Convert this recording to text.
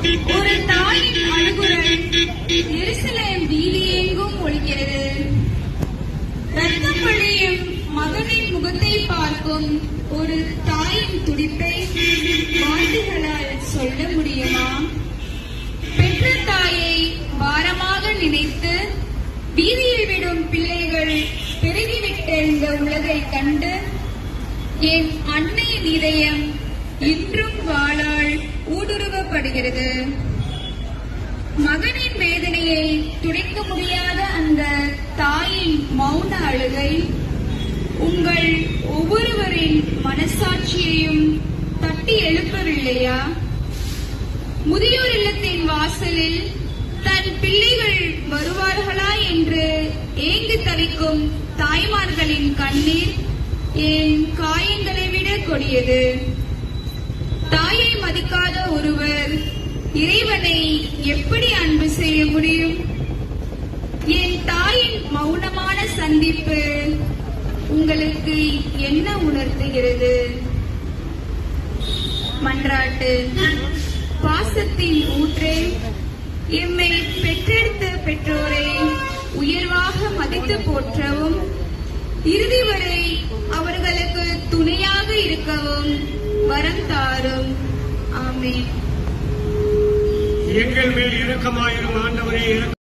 ஒரு தாயின் அழுகுரல் எருசலேம் வீதியெங்கும் ஒலிக்கிறது. ரத்தம் வழியும் மகனின் முகத்தை பார்க்கும் ஒரு தாயின் துடிப்பை வார்த்தைகளால் சொல்ல முடியுமா? பெற்ற தாயை பாரமாக நினைத்து வீதியில் விடும் பிள்ளைகள் பெருகிவிட்ட இந்த உலகை கண்டு என் அன்னையின் இதயம் இன்றும் வாளால் ஊடுருவப்படுகிறது. மகனின் வேதனையை துடைக்க முடியாத அந்த தாயின் மௌன அழுகை உங்கள் ஒவ்வொருவரின் மனசாட்சியையும் தட்டி எழுப்பவில்லையா? முதியோர் இல்லத்தின் வாசலில் தன் பிள்ளைகள் வருவார்களா என்று ஏங்கி தவிக்கும் தாய்மார்களின் கண்ணீர் என் காயங்களை விட கொடியது. தாயை மதிக்காத ஒருவர் இறைவனை எப்படி அன்பு செய்ய முடியும்? என் தாயின் மௌனமான சந்திப்பு உங்களுக்கு என்ன உணர்த்துகிறது? மன்றாட்டு. பாசத்தின் ஊற்றே, எம்மை பெற்றெடுத்த பெற்றோரை உயர்வாக மதித்து போற்றவும் இறுதி வரை அவர்களுக்கு துணையாக இருக்கவும் வரம் தாரும். ஆமென். எங்கள் மேல் இரக்கமாயிரும் ஆண்டவரே.